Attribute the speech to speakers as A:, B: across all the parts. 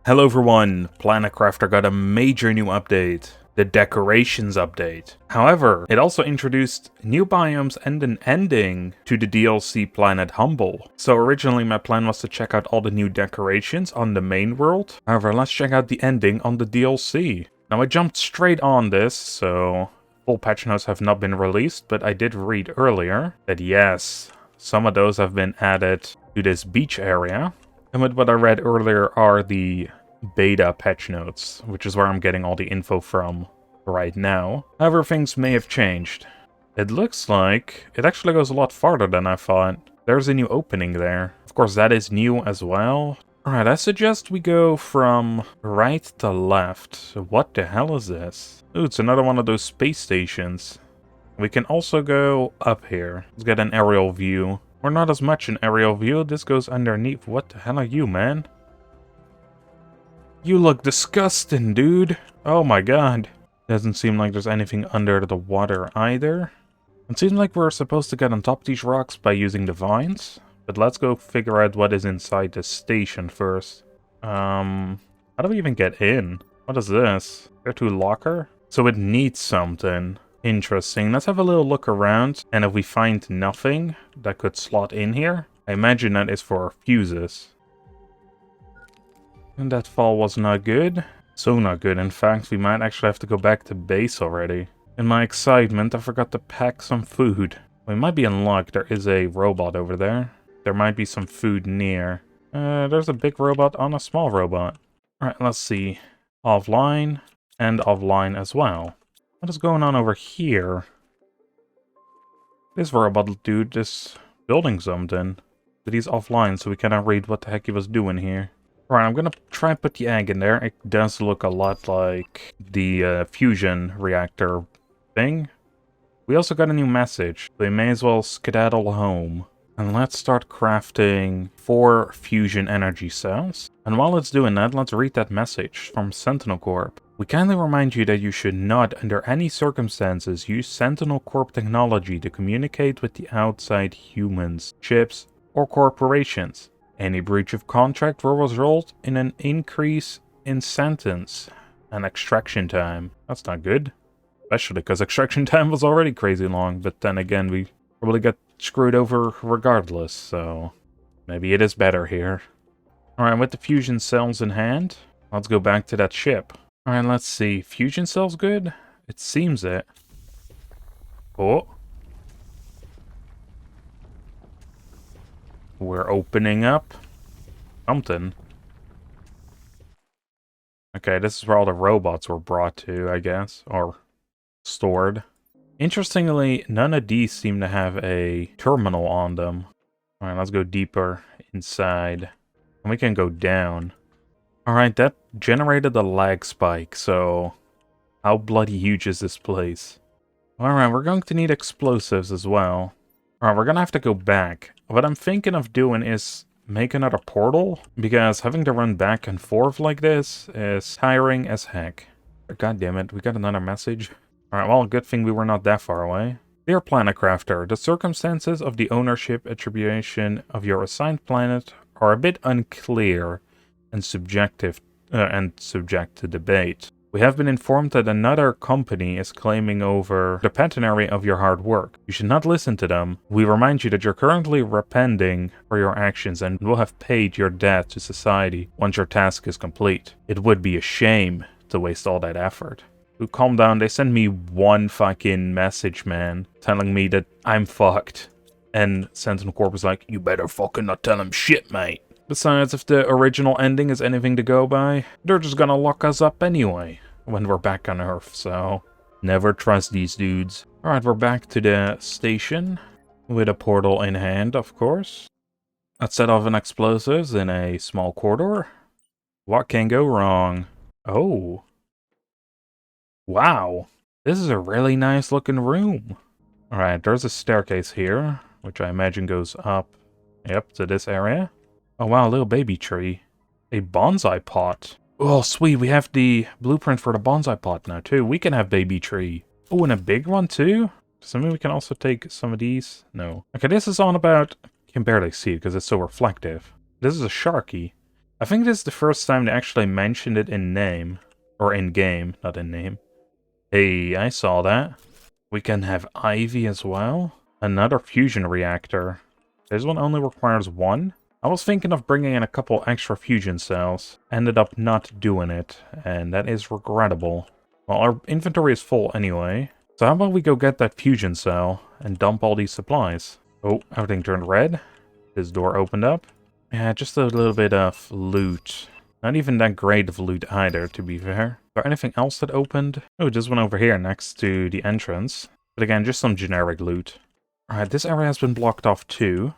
A: Hello everyone, Planet Crafter got a major new update, the decorations update. However, it also introduced new biomes and an ending to the DLC Planet Humble. So originally my plan was to check out all the new decorations on the main world. However, let's check out the ending on the DLC. Now I jumped straight on this, so full patch notes have not been released, but I did read earlier that yes, some of those have been added to this beach area. And with what I read earlier are the beta patch notes, which is where I'm getting all the info from right now. However, things may have changed. It looks like it actually goes a lot farther than I thought. There's a new opening there. Of course, that is new as well. Alright, I suggest we go from right to left. What the hell is this? Ooh, it's another one of those space stations. We can also go up here. Let's get an aerial view. Or not as much an aerial view, this goes underneath. What the hell are you, man? You look disgusting, dude. Oh my god. Doesn't seem like there's anything under the water either. It seems like we're supposed to get on top of these rocks by using the vines. But let's go figure out what is inside the station first. How do we even get in? What is this? There to locker? So it needs something. Interesting. Let's have a little look around, and if we find nothing that could slot in here, I imagine that is for fuses. And that fall was not good. So not good, in fact. We might actually have to go back to base already. In my excitement, I forgot to pack some food. We might be in luck. There is a robot over there. There might be some food near. There's a big robot on a small robot. Alright, let's see. Offline, and offline as well. What is going on over here? This robot dude is building something. But he's offline, so we cannot read what the heck he was doing here. Alright, I'm gonna try and put the egg in there. It does look a lot like the fusion reactor thing. We also got a new message. We may as well skedaddle home. And let's start crafting 4 fusion energy cells. And while it's doing that, let's read that message from Sentinal Corp. We kindly remind you that you should not, under any circumstances, use Sentinel Corp technology to communicate with the outside humans, ships, or corporations. Any breach of contract will result in an increase in sentence and extraction time. That's not good. Especially because extraction time was already crazy long, but then again, we probably got screwed over regardless, so maybe it is better here. Alright, with the fusion cells in hand, let's go back to that ship. Alright, let's see. Fusion cells good? It seems it. Oh. We're opening up something. Okay, this is where all the robots were brought to, I guess, or stored. Interestingly, none of these seem to have a terminal on them. Alright, let's go deeper inside. And we can go down. Alright, that generated a lag spike, so how bloody huge is this place? Alright, we're going to need explosives as well. Alright, we're gonna have to go back. What I'm thinking of doing is make another portal, because having to run back and forth like this is tiring as heck. God damn it, we got another message. Alright, well, good thing we were not that far away. Dear Planet Crafter, the circumstances of the ownership attribution of your assigned planet are a bit unclear and subjective and subject to debate. We have been informed that another company is claiming over the patent area of your hard work. You should not listen to them. We remind you that you're currently repenting for your actions and will have paid your debt to society once your task is complete. It would be a shame to waste all that effort. Calm down, they sent me one fucking message, man, telling me that I'm fucked. And Sentinel Corp was like, you better fucking not tell him shit, mate. Besides, if the original ending is anything to go by, they're just gonna lock us up anyway when we're back on Earth, so never trust these dudes. Alright, we're back to the station with a portal in hand, of course. Let's set off an explosives in a small corridor. What can go wrong? Oh. Wow. This is a really nice looking room. Alright, there's a staircase here, which I imagine goes up, yep, to this area. Oh wow, a little baby tree. A bonsai pot. Oh sweet, we have the blueprint for the bonsai pot now too. We can have baby tree. Oh, and a big one too? Does that mean we can also take some of these? No. Okay, this is on about... I can barely see it because it's so reflective. This is a Sharky. I think this is the first time they actually mentioned it in name. Or in game, not in name. Hey, I saw that. We can have Ivy as well. Another fusion reactor. This one only requires one. I was thinking of bringing in a couple extra fusion cells. Ended up not doing it, and that is regrettable. Well, our inventory is full anyway. So how about we go get that fusion cell and dump all these supplies? Oh, everything turned red. This door opened up. Yeah, just a little bit of loot. Not even that great of loot either, to be fair. Is there anything else that opened? Oh, just one over here next to the entrance. But again, just some generic loot. Alright, this area has been blocked off too.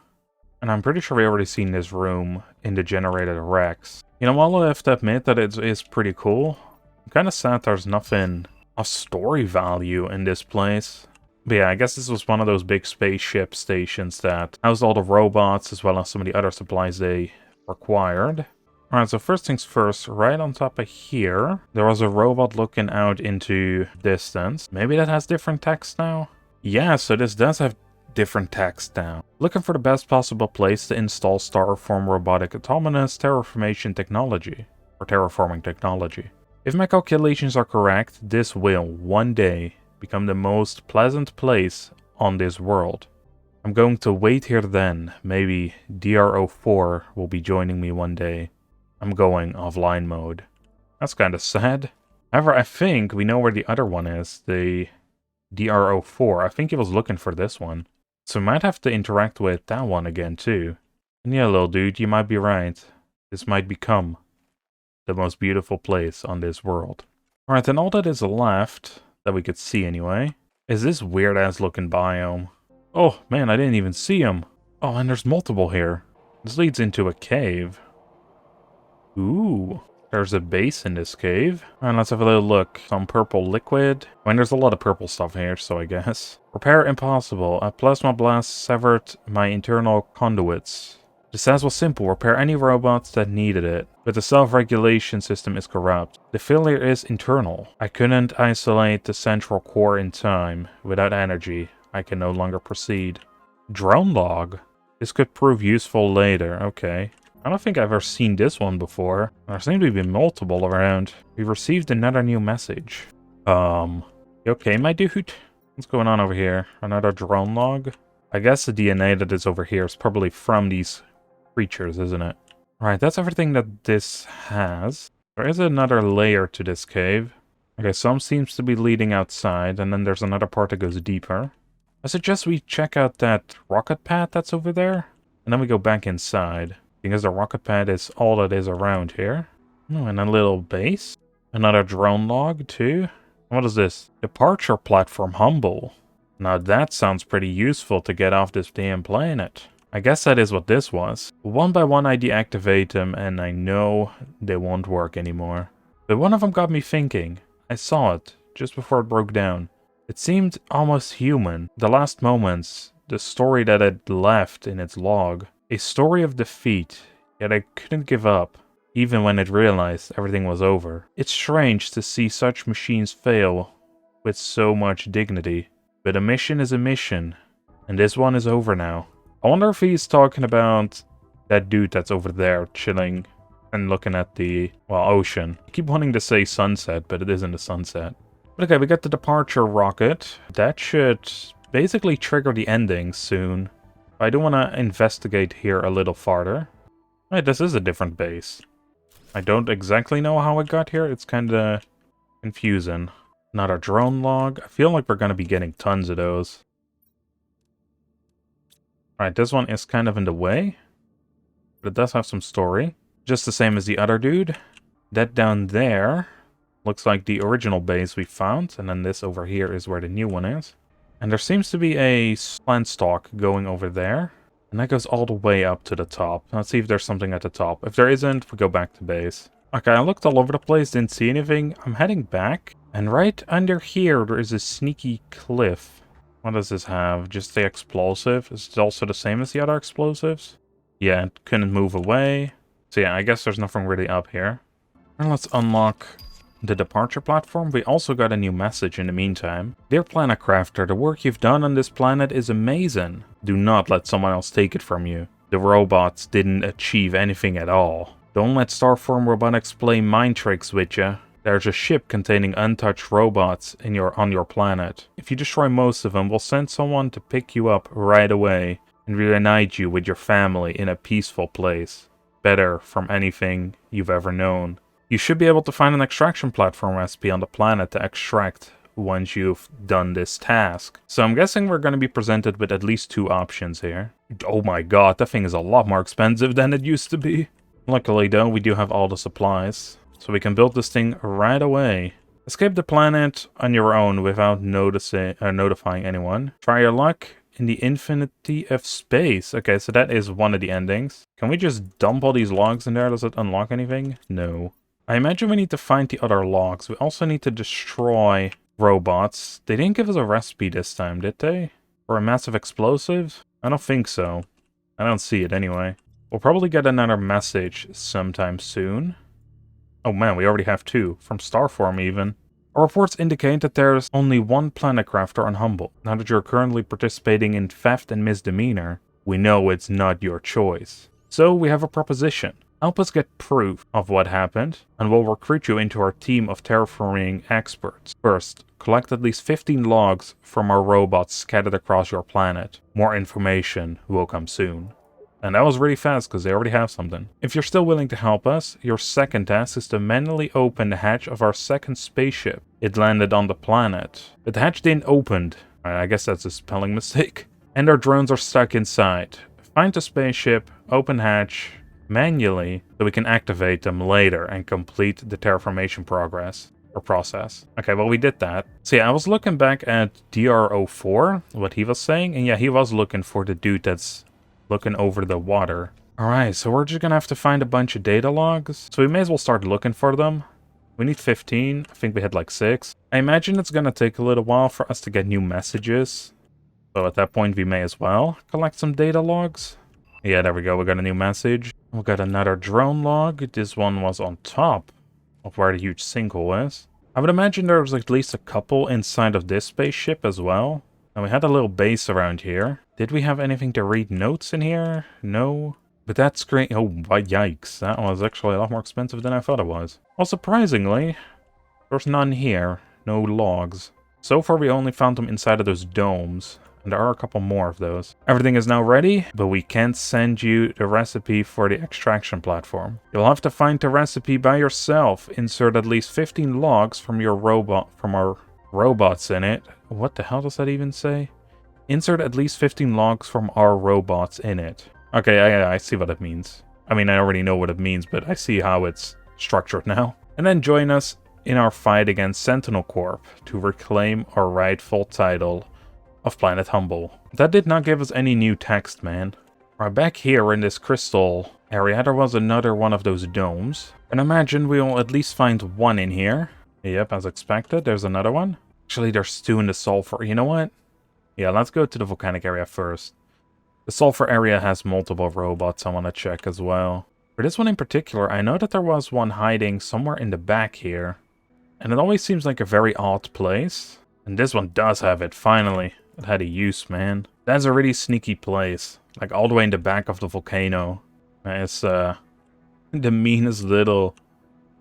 A: And I'm pretty sure we already seen this room in the generated Rex. You know, while I have to admit that it is pretty cool, I'm kind of sad there's nothing of story value in this place. But yeah, I guess this was one of those big spaceship stations that housed all the robots as well as some of the other supplies they required. Alright, so first things first, right on top of here, there was a robot looking out into distance. Maybe that has different text now? Yeah, so this does have different text now. Looking for the best possible place to install Starform robotic autonomous terraformation technology. Or terraforming technology. If my calculations are correct, this will, one day, become the most pleasant place on this world. I'm going to wait here then. Maybe DRO4 will be joining me one day. I'm going offline mode. That's kind of sad. However, I think we know where the other one is. The DRO4. I think he was looking for this one. So we might have to interact with that one again too. And yeah, little dude, you might be right. This might become the most beautiful place on this world. Alright, then all that is left, that we could see anyway, is this weird-ass looking biome. Oh, man, I didn't even see him. Oh, and there's multiple here. This leads into a cave. Ooh, there's a base in this cave. Alright, let's have a little look. Some purple liquid. I mean, there's a lot of purple stuff here, so I guess. Repair impossible. A plasma blast severed my internal conduits. The task was simple, repair any robots that needed it, but the self-regulation system is corrupt. The failure is internal. I couldn't isolate the central core in time. Without energy, I can no longer proceed. Drone log? This could prove useful later, okay. I don't think I've ever seen this one before. There seem to be multiple around. We received another new message. You okay, my dude? What's going on over here? Another drone log? I guess the DNA that is over here is probably from these creatures, isn't it? Right, that's everything that this has. There is another layer to this cave. Okay, some seems to be leading outside, and then there's another part that goes deeper. I suggest we check out that rocket pad that's over there, and then we go back inside. Because the rocket pad is all that is around here. Oh, and a little base. Another drone log, too. What is this? Departure platform humble. Now that sounds pretty useful to get off this damn planet. I guess that is what this was. One by one I deactivate them and I know they won't work anymore. But one of them got me thinking. I saw it just before it broke down. It seemed almost human. The last moments, the story that it left in its log. A story of defeat, yet I couldn't give up, even when it realized everything was over. It's strange to see such machines fail with so much dignity, but a mission is a mission, and this one is over now. I wonder if he's talking about that dude that's over there chilling and looking at the, well, ocean. I keep wanting to say sunset, but it isn't a sunset. But okay, we got the departure rocket. That should basically trigger the ending soon. I do want to investigate here a little farther. Right, this is a different base. I don't exactly know how it got here. It's kind of confusing. Another drone log. I feel like we're going to be getting tons of those. Alright, this one is kind of in the way. But it does have some story. Just the same as the other dude. That down there looks like the original base we found. And then this over here is where the new one is. And there seems to be a plant stalk going over there. And that goes all the way up to the top. Let's see if there's something at the top. If there isn't, we go back to base. Okay, I looked all over the place, didn't see anything. I'm heading back. And right under here, there is a sneaky cliff. What does this have? Just the explosive? Is it also the same as the other explosives? Yeah, it couldn't move away. So yeah, I guess there's nothing really up here. And let's unlock the departure platform. We also got a new message in the meantime. Dear Planet Crafter, the work you've done on this planet is amazing. Do not let someone else take it from you. The robots didn't achieve anything at all. Don't let Starform Robotics play mind tricks with ya. There's a ship containing untouched robots on your planet. If you destroy most of them, we'll send someone to pick you up right away and reunite you with your family in a peaceful place. Better from anything you've ever known. You should be able to find an extraction platform recipe on the planet to extract once you've done this task. So I'm guessing we're going to be presented with at least 2 options here. Oh my god, that thing is a lot more expensive than it used to be. Luckily though, we do have all the supplies, so we can build this thing right away. Escape the planet on your own without notifying anyone. Try your luck in the infinity of space. Okay, so that is one of the endings. Can we just dump all these logs in there? Does it unlock anything? No. I imagine we need to find the other logs. We also need to destroy robots. They didn't give us a recipe this time, did they? For a massive explosive? I don't think so. I don't see it anyway. We'll probably get another message sometime soon. Oh man, we already have 2. From Starform even. Our reports indicate that there's only one planet crafter on Humble. Now that you're currently participating in theft and misdemeanor, we know it's not your choice. So we have a proposition. Help us get proof of what happened, and we'll recruit you into our team of terraforming experts. First, collect at least 15 logs from our robots scattered across your planet. More information will come soon. And that was really fast, because they already have something. If you're still willing to help us, your second task is to manually open the hatch of our second spaceship. It landed on the planet, but the hatch didn't open. I guess that's a spelling mistake. And our drones are stuck inside. Find the spaceship, open hatch manually, so we can activate them later and complete the terraformation process. Okay, well, we did that. So yeah, I was looking back at DR04, what he was saying, and yeah, he was looking for the dude that's looking over the water. Alright, so we're just gonna have to find a bunch of data logs. So we may as well start looking for them. We need 15. I think we had like 6. I imagine it's gonna take a little while for us to get new messages. So at that point, we may as well collect some data logs. Yeah, there we go. We got a new message. We got another drone log. This one was on top of where the huge sinkhole is. I would imagine there was at least a couple inside of this spaceship as well. And we had a little base around here. Did we have anything to read notes in here? No. But that's great. Oh, yikes. That was actually a lot more expensive than I thought it was. Well, surprisingly, there's none here. No logs. So far, we only found them inside of those domes. And there are a couple more of those. Everything is now ready, but we can't send you the recipe for the extraction platform. You'll have to find the recipe by yourself. Insert at least 15 logs from our robots in it. What the hell does that even say? Insert at least 15 logs from our robots in it. Okay, I see what it means. I mean, I already know what it means, but I see how it's structured now. And then join us in our fight against Sentinal Corp to reclaim our rightful title of Planet Humble. That did not give us any new text, man. Right back here in this crystal area, there was another one of those domes. And imagine we'll at least find one in here. Yep, as expected, there's another one. Actually, there's 2 in the sulfur. You know what? Yeah, let's go to the volcanic area first. The sulfur area has multiple robots I want to check as well. For this one in particular, I know that there was one hiding somewhere in the back here. And it always seems like a very odd place. And this one does have it, finally. It had a use, man. That's a really sneaky place. Like all the way in the back of the volcano. It's the meanest little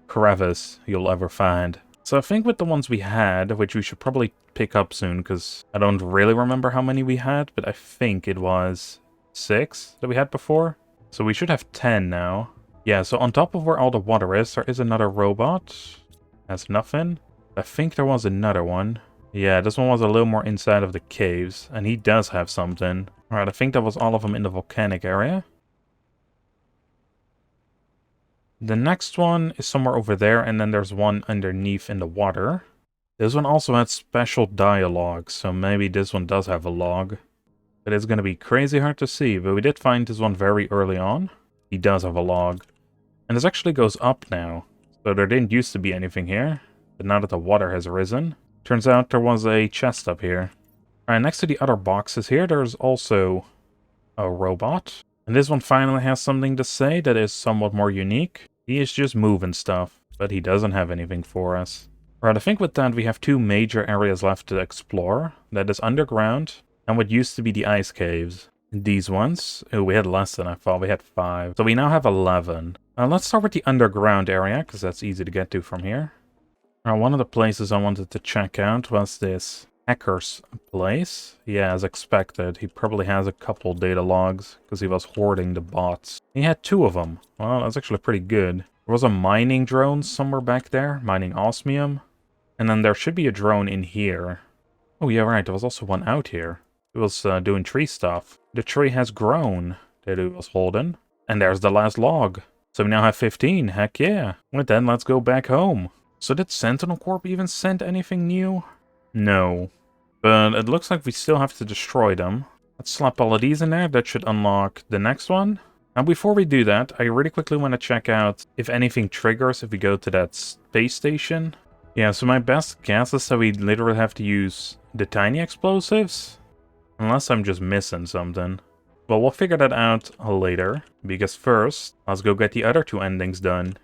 A: crevice you'll ever find. So I think with the ones we had, which we should probably pick up soon, because I don't really remember how many we had, but I think it was 6 that we had before. So we should have 10 now. Yeah, so on top of where all the water is, there is another robot. Has nothing. I think there was another one. Yeah, this one was a little more inside of the caves, and he does have something. Alright, I think that was all of them in the volcanic area. The next one is somewhere over there, and then there's one underneath in the water. This one also had special dialogue, so maybe this one does have a log. But it's gonna be crazy hard to see, but we did find this one very early on. He does have a log. And this actually goes up now. So there didn't used to be anything here, but now that the water has risen, turns out there was a chest up here. Alright, next to the other boxes here, there's also a robot. And this one finally has something to say that is somewhat more unique. He is just moving stuff, but he doesn't have anything for us. Alright, I think with that we have 2 major areas left to explore. That is underground, and what used to be the ice caves. These ones, oh, we had less than I thought, we had 5. So we now have 11. Let's start with the underground area, because that's easy to get to from here. One of the places I wanted to check out was this hacker's place. Yeah, as expected, he probably has a couple data logs, because he was hoarding the bots. He had 2 of them. Well, that's actually pretty good. There was a mining drone somewhere back there, mining osmium. And then there should be a drone in here. Oh yeah, right, there was also one out here. It was doing tree stuff. The tree has grown that it was holding. And there's the last log. So we now have 15, heck yeah. Well then, let's go back home. So did Sentinel Corp even send anything new? No. But it looks like we still have to destroy them. Let's slap all of these in there, that should unlock the next one. Now before we do that, I really quickly want to check out if anything triggers if we go to that space station. Yeah, so my best guess is that we literally have to use the tiny explosives. Unless I'm just missing something. Well, we'll figure that out later, because first, let's go get the other 2 endings done.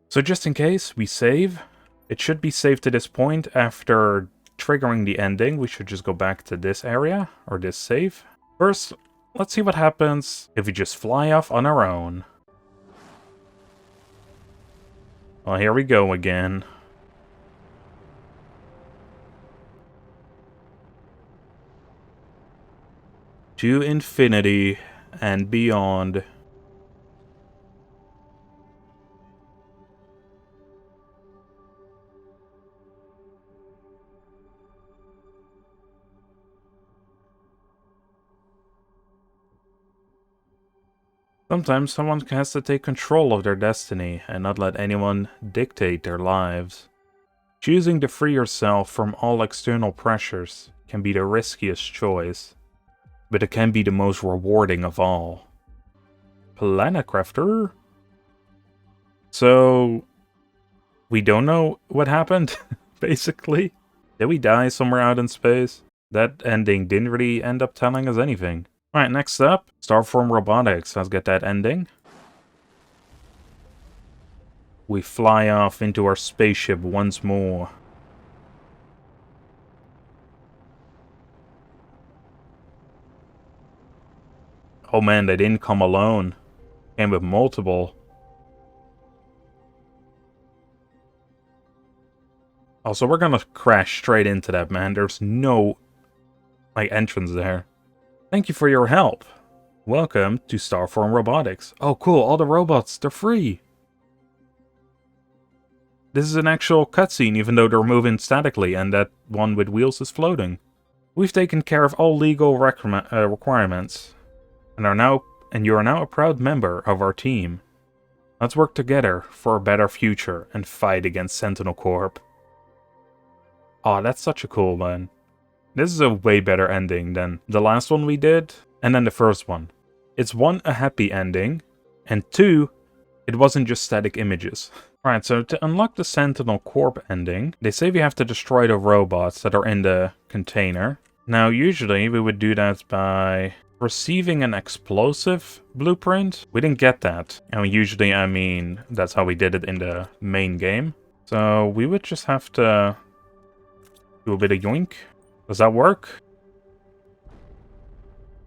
A: So just in case, we save. It should be saved to this point. After triggering the ending, we should just go back to this area, or this save. First, let's see what happens if we just fly off on our own. Well, here we go again. To infinity and beyond. Sometimes someone has to take control of their destiny and not let anyone dictate their lives. Choosing to free yourself from all external pressures can be the riskiest choice, but it can be the most rewarding of all. Planetcrafter? So, we don't know what happened, basically. Did we die somewhere out in space? That ending didn't really end up telling us anything. Alright, next up, Starform Robotics. Let's get that ending. We fly off into our spaceship once more. Oh man, they didn't come alone. Came with multiple. Also, we're gonna crash straight into that, man. There's no, entrance there. Thank you for your help. Welcome to Starform Robotics. Oh, cool. All the robots, they're free. This is an actual cutscene, even though they're moving statically, and that one with wheels is floating. We've taken care of all legal requirements, and you are now a proud member of our team. Let's work together for a better future and fight against Sentinel Corp. Oh, that's such a cool one. This is a way better ending than the last one we did, and then the first one. It's 1, a happy ending, and 2, it wasn't just static images. Alright, so to unlock the Sentinel Corp ending, they say we have to destroy the robots that are in the container. Now, usually we would do that by receiving an explosive blueprint. We didn't get that, and usually, I mean, that's how we did it in the main game. So we would just have to do a bit of yoink. Does that work?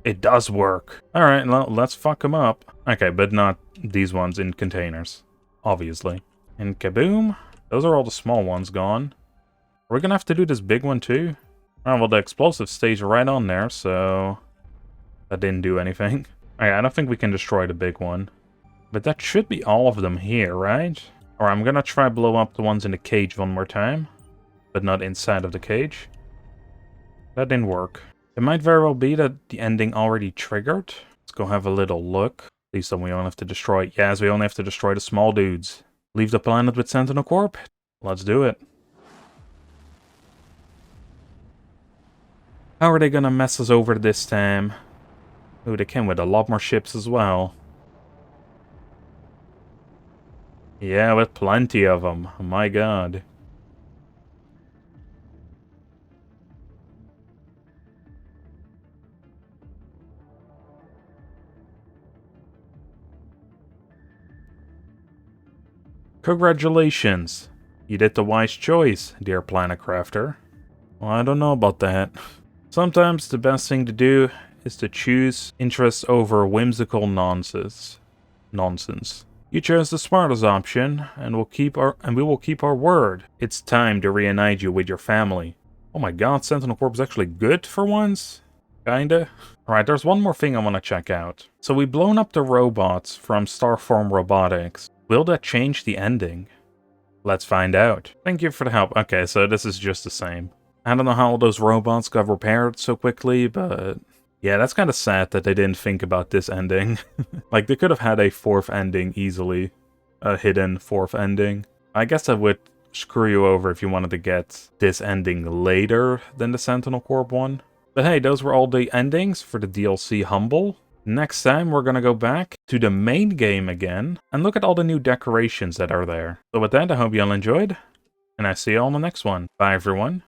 A: It does work. Alright, well, let's fuck them up. Okay, but not these ones in containers, obviously. And kaboom. Those are all the small ones gone. Are we gonna have to do this big one too? Oh, well, the explosive stays right on there, so that didn't do anything. Okay, I don't think we can destroy the big one. But that should be all of them here, right? Alright, I'm gonna try blow up the ones in the cage one more time. But not inside of the cage. That didn't work. It might very well be that the ending already triggered. Let's go have a little look. At least then we only have to destroy... Yes, we only have to destroy the small dudes. Leave the planet with Sentinel Corp? Let's do it. How are they gonna mess us over this time? Ooh, they came with a lot more ships as well. Yeah, with plenty of them. My god. Congratulations! You did the wise choice, dear Planet Crafter. Well, I don't know about that. Sometimes the best thing to do is to choose interest over whimsical nonsense. You chose the smartest option, and we will keep our word. It's time to reunite you with your family. Oh my god, Sentinel Corp is actually good for once? Kinda. Alright, there's one more thing I want to check out. So we've blown up the robots from Starform Robotics. Will that change the ending? Let's find out. Thank you for the help. Okay, so this is just the same. I don't know how all those robots got repaired so quickly, but... yeah, that's kind of sad that they didn't think about this ending. Like, they could have had a fourth ending easily. A hidden fourth ending. I guess that would screw you over if you wanted to get this ending later than the Sentinel Corp one. But hey, those were all the endings for the DLC Humble. Next time, we're gonna go back to the main game again, and look at all the new decorations that are there. So with that, I hope you all enjoyed, and I see you all in the next one. Bye, everyone.